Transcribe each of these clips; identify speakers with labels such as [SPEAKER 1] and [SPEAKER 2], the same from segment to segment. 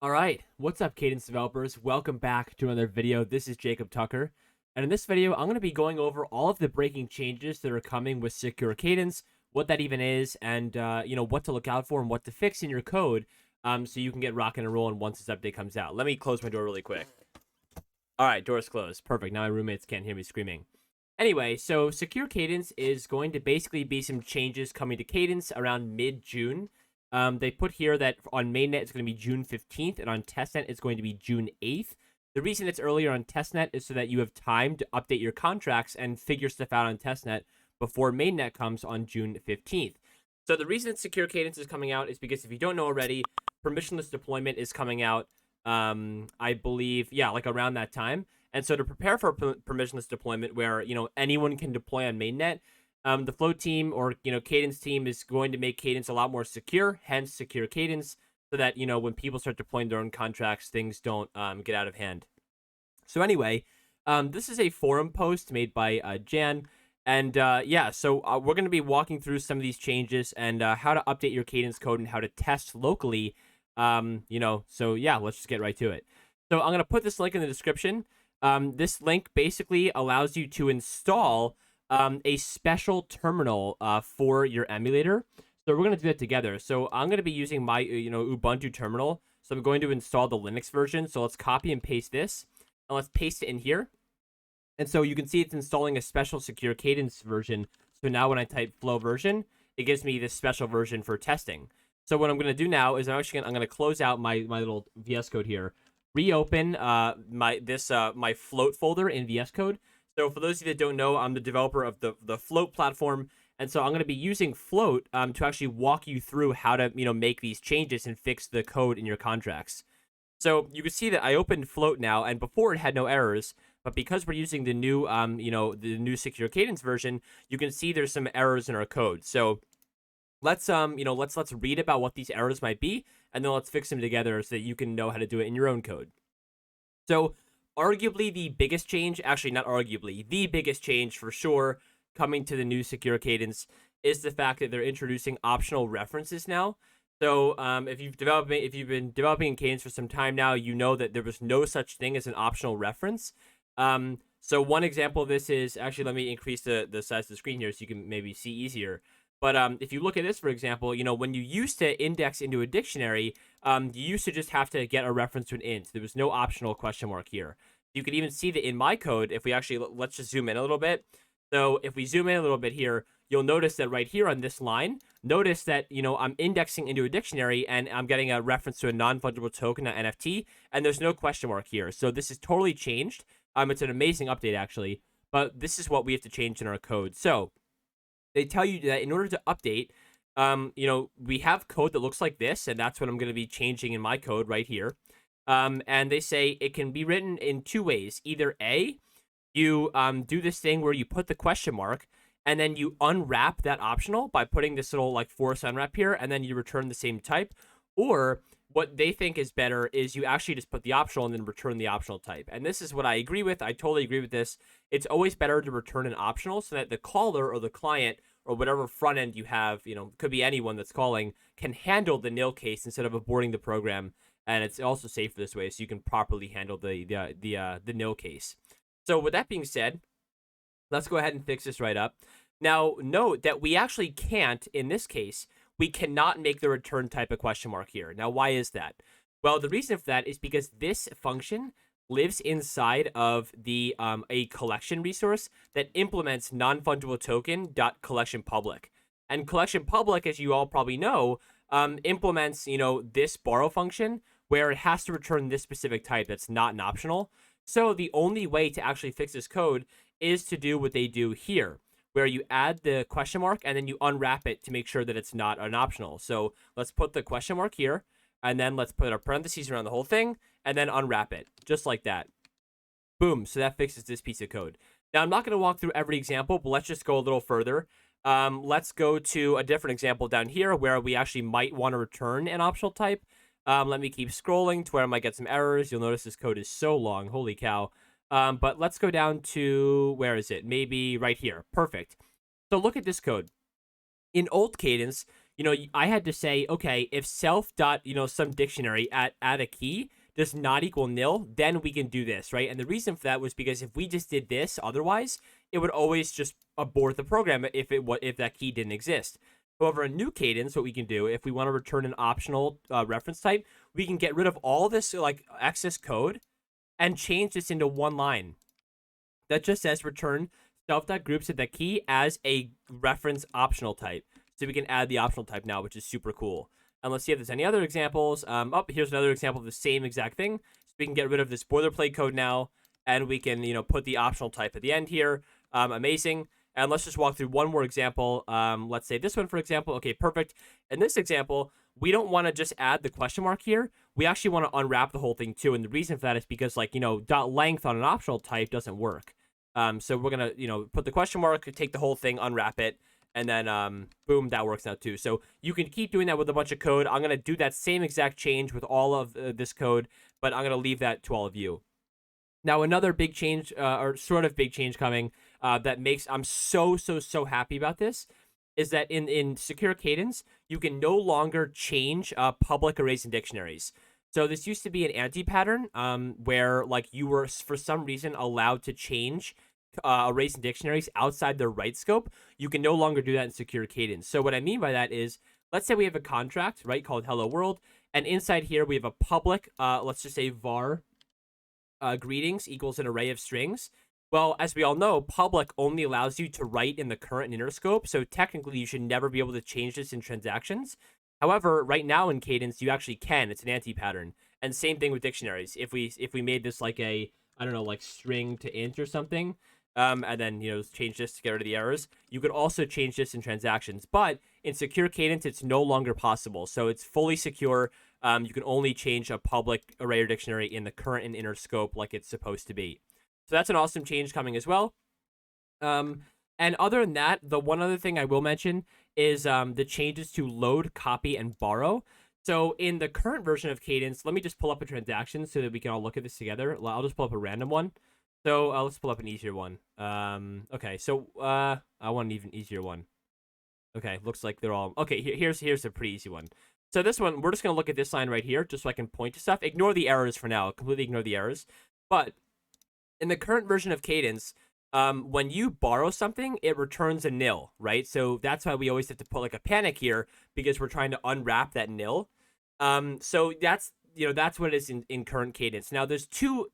[SPEAKER 1] All right, what's up, Cadence developers? Welcome back to another video. This is Jacob Tucker, and in this video, I'm going to be going over all of the breaking changes that are coming with Secure Cadence, what that even is, and what to look out for and what to fix in your code, so you can get rocking and rolling once this update comes out. Let me close my door really quick. All right, door's closed. Perfect. Now my roommates can't hear me screaming. Anyway, so Secure Cadence is going to basically be some changes coming to Cadence around mid-June. They put here that on mainnet it's going to be June 15th, and on testnet it's going to be June 8th. The reason it's earlier on testnet is so that you have time to update your contracts and figure stuff out on testnet before mainnet comes on June 15th. So the reason Secure Cadence is coming out is because if you don't know already, permissionless deployment is coming out, I believe, like around that time. And so to prepare for permissionless deployment where, anyone can deploy on mainnet, the Flow team or, Cadence team is going to make Cadence a lot more secure, hence Secure Cadence, so that, when people start deploying their own contracts, things don't get out of hand. So anyway, this is a forum post made by Jan. And so we're going to be walking through some of these changes and how to update your Cadence code and how to test locally. Let's just get right to it. So I'm going to put this link in the description. This link basically allows you to install a special terminal for your emulator. So we're going to do that together. So I'm going to be using my Ubuntu terminal. So I'm going to install the Linux version. So let's copy and paste this, and let's paste it in here. And so you can see it's installing a special Secure Cadence version. So now when I type Flow version, it gives me this special version for testing. So what I'm going to do now is I'm going to close out my little VS Code here, reopen my float folder in VS Code. So for those of you that don't know, I'm the developer of the Float platform, and so I'm going to be using Float to actually walk you through how to make these changes and fix the code in your contracts. So you can see that I opened Float now, and before it had no errors, but because we're using the new the new Secure Cadence version, you can see there's some errors in our code. So let's read about what these errors might be, and then let's fix them together so that you can know how to do it in your own code. So arguably the biggest change, actually not arguably, the biggest change for sure coming to the new Secure Cadence is the fact that they're introducing optional references now. So if you've been developing in Cadence for some time now, you know that there was no such thing as an optional reference. So one example of this is, actually let me increase the size of the screen here so you can maybe see easier. But if you look at this, for example, when you used to index into a dictionary, you used to just have to get a reference to an int. There was no optional question mark here. You could even see that in my code, if we actually, let's just zoom in a little bit. So if we zoom in a little bit here, you'll notice that right here on this line, notice that, I'm indexing into a dictionary and I'm getting a reference to a non-fungible token, an NFT, and there's no question mark here. So this is totally changed. It's an amazing update, actually, but this is what we have to change in our code. So they tell you that in order to update, we have code that looks like this, and that's what I'm going to be changing in my code right here. And they say it can be written in two ways. Either A, you do this thing where you put the question mark, and then you unwrap that optional by putting this little force unwrap here, and then you return the same type. Or what they think is better is you actually just put the optional and then return the optional type. And this is what I agree with. I totally agree with this. It's always better to return an optional so that the caller or the client or whatever front end you have, could be anyone that's calling, can handle the nil case instead of aborting the program. And it's also safer this way, so you can properly handle the nil case. So with that being said, let's go ahead and fix this right up. Now, note that we actually can't, in this case, we cannot make the return type a question mark here. Now, why is that? Well, the reason for that is because this function lives inside of the a collection resource that implements non-fungible token.collection public. And collection public, as you all probably know, implements this borrow function where it has to return this specific type that's not an optional. So the only way to actually fix this code is to do what they do here, where you add the question mark and then you unwrap it to make sure that it's not an optional. So let's put the question mark here, and then let's put our parentheses around the whole thing, and then unwrap it, just like that. Boom, so that fixes this piece of code. Now, I'm not going to walk through every example, but let's just go a little further. Let's go to a different example down here where we actually might want to return an optional type. Let me keep scrolling to where I might get some errors. You'll notice this code is so long. Holy cow. But let's go down to, where is it? Maybe right here. Perfect. So look at this code. In old Cadence, I had to say, okay, if self dot, some dictionary at a key does not equal nil, then we can do this, right? And the reason for that was because if we just did this otherwise, it would always just abort the program if that key didn't exist. However, in new Cadence, what we can do if we want to return an optional reference type, we can get rid of all this like excess code and change this into one line that just says return self.groups at that key as a reference optional type. So we can add the optional type now, which is super cool. And let's see if there's any other examples. Here's another example of the same exact thing. So we can get rid of this boilerplate code now, and we can, put the optional type at the end here. Amazing. And let's just walk through one more example. Let's say this one, for example. Okay, perfect. In this example, we don't want to just add the question mark here. We actually want to unwrap the whole thing too. And the reason for that is because, like, dot length on an optional type doesn't work. So we're going to, put the question mark, take the whole thing, unwrap it, and then, boom, that works now too. So you can keep doing that with a bunch of code. I'm going to do that same exact change with all of this code, but I'm going to leave that to all of you. Now, another big change, or sort of big change coming, that makes, I'm so happy about this, is that in Secure Cadence, you can no longer change public arrays and dictionaries. So this used to be an anti-pattern, where like you were for some reason allowed to change arrays and dictionaries outside their right scope. You can no longer do that in Secure Cadence. So what I mean by that is, let's say we have a contract, right, called Hello World, and inside here we have a public, let's just say var greetings equals an array of strings. Well, as we all know, public only allows you to write in the current and inner scope, so technically you should never be able to change this in transactions. However, right now in Cadence, you actually can. It's an anti-pattern. And same thing with dictionaries. If we made this like a, I don't know, like string to int or something, and then, change this to get rid of the errors, you could also change this in transactions. But in Secure Cadence, it's no longer possible. So it's fully secure. You can only change a public array or dictionary in the current and inner scope like it's supposed to be. So that's an awesome change coming as well. And other than that, the one other thing I will mention is the changes to load, copy, and borrow. So in the current version of Cadence, let me just pull up a transaction so that we can all look at this together. I'll just pull up a random one. So let's pull up an easier one. Okay, so I want an even easier one. Okay, looks like they're all... Okay, here's a pretty easy one. So this one, we're just going to look at this line right here, just so I can point to stuff. Ignore the errors for now. Completely ignore the errors. But in the current version of Cadence, when you borrow something, it returns a nil, right? So that's why we always have to put like a panic here, because we're trying to unwrap that nil. So that's what it is in current Cadence. Now there's two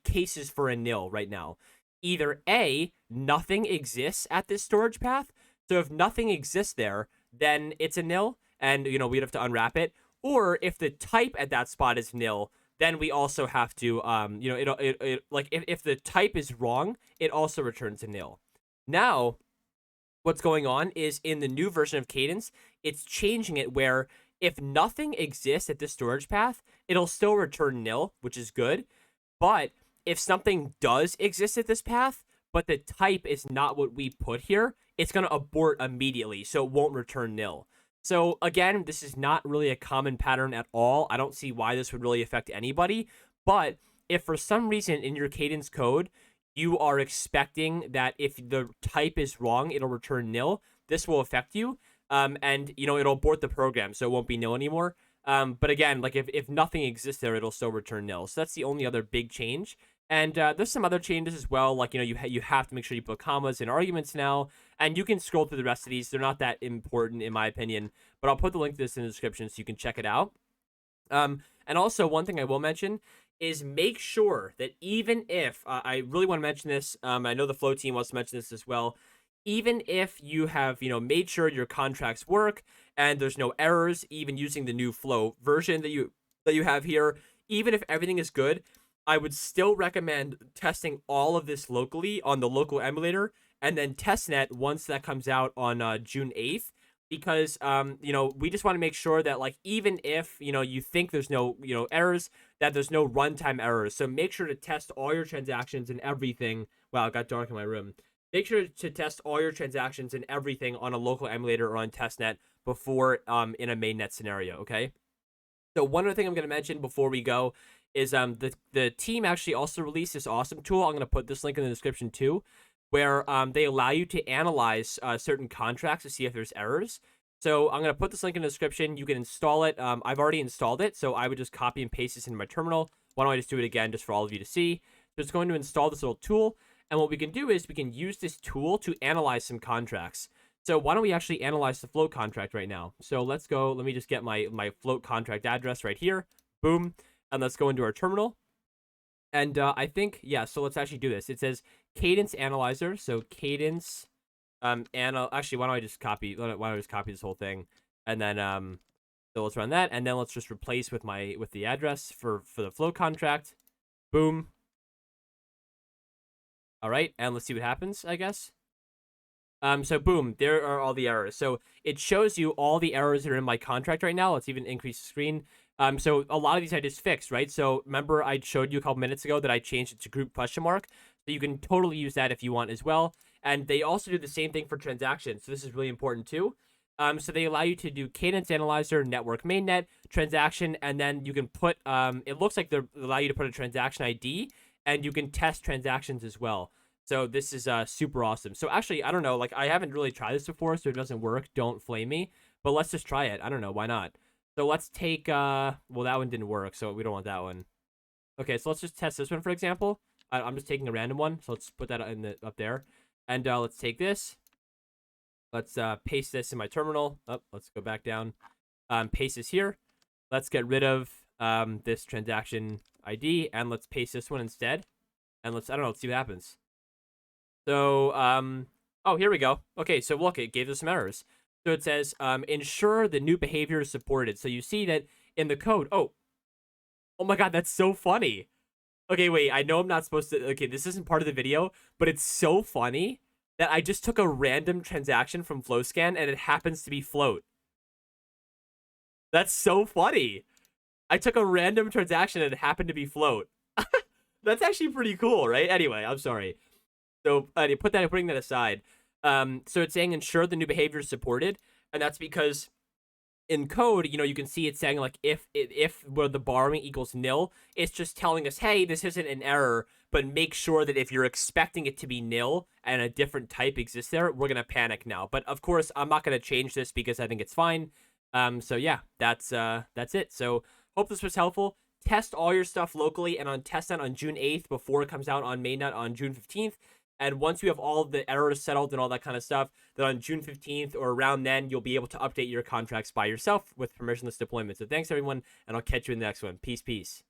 [SPEAKER 1] cases for a nil right now. Either A, nothing exists at this storage path. So if nothing exists there, then it's a nil, and we'd have to unwrap it. Or if the type at that spot is nil, then we also have to, like if the type is wrong, it also returns a nil. Now, what's going on is in the new version of Cadence, it's changing it where if nothing exists at this storage path, it'll still return nil, which is good. But if something does exist at this path, but the type is not what we put here, it's going to abort immediately, so it won't return nil. So again, this is not really a common pattern at all. I don't see why this would really affect anybody. But if for some reason in your Cadence code, you are expecting that if the type is wrong, it'll return nil, this will affect you. And, it'll abort the program, so it won't be nil anymore. But again, like if nothing exists there, it'll still return nil. So that's the only other big change. And there's some other changes as well, like, you have to make sure you put commas in arguments now, and you can scroll through the rest of these. They're not that important, in my opinion, but I'll put the link to this in the description so you can check it out. And also, one thing I will mention is make sure that even if, I really want to mention this, I know the Flow team wants to mention this as well, even if you have, made sure your contracts work and there's no errors, even using the new Flow version that you have here, even if everything is good, I would still recommend testing all of this locally on the local emulator and then testnet once that comes out on June 8th. Because, we just want to make sure that, like, even if, you think there's no, errors, that there's no runtime errors. So make sure to test all your transactions and everything. Wow, it got dark in my room. Make sure to test all your transactions and everything on a local emulator or on testnet before in a mainnet scenario, okay? So one other thing I'm going to mention before we go is the team actually also released this awesome tool. I'm going to put this link in the description too, where they allow you to analyze certain contracts to see if there's errors. So I'm going to put this link in the description. You can install it. I've already installed it, so I would just copy and paste this into my terminal. Why don't I just do it again just for all of you to see? So it's going to install this little tool, and what we can do is we can use this tool to analyze some contracts. So why don't we actually analyze the float contract right now? So let's go. Let me just get my float contract address right here. Boom. And let's go into our terminal. And I think, yeah, so let's actually do this. It says Cadence Analyzer. So Cadence, actually, why don't I just copy this whole thing? And then, so let's run that. And then let's just replace with the address for the float contract. Boom. All right. And let's see what happens, I guess. So boom, there are all the errors. So it shows you all the errors that are in my contract right now. Let's even increase the screen. So a lot of these I just fixed, right? So remember I showed you a couple minutes ago that I changed it to group question mark. So you can totally use that if you want as well. And they also do the same thing for transactions. So this is really important too. So they allow you to do Cadence Analyzer, network mainnet, transaction, and then you can put, it looks like they allow you to put a transaction ID, and you can test transactions as well. So this is super awesome. So actually, I don't know, like I haven't really tried this before, so it doesn't work. Don't flame me, but let's just try it. I don't know, why not? So let's take, well, that one didn't work, so we don't want that one. Okay, so let's just test this one, for example. I'm just taking a random one, so let's put that up there. And let's take this. Let's paste this in my terminal. Oh, let's go back down. Paste this here. Let's get rid of this transaction ID, and let's paste this one instead. And let's, I don't know, let's see what happens. So, oh, here we go. Okay, so look, it gave us some errors. So it says, ensure the new behavior is supported. So you see that in the code. Oh my God, that's so funny. Okay, wait, I know I'm not supposed to, okay, this isn't part of the video, but it's so funny that I just took a random transaction from FlowScan and it happens to be float. That's so funny. I took a random transaction and it happened to be float. That's actually pretty cool, right? Anyway, I'm sorry. So putting that aside. So it's saying ensure the new behavior is supported, and that's because in code, you know, you can see it saying like if where the borrowing equals nil, it's just telling us, hey, this isn't an error, but make sure that if you're expecting it to be nil and a different type exists there, we're gonna panic now. But of course, I'm not gonna change this because I think it's fine. So yeah, that's it. So hope this was helpful. Test all your stuff locally and on testnet on June 8th before it comes out on mainnet on June 15th. And once you have all the errors settled and all that kind of stuff, then on June 15th or around then, you'll be able to update your contracts by yourself with permissionless deployment. So thanks, everyone, and I'll catch you in the next one. Peace, peace.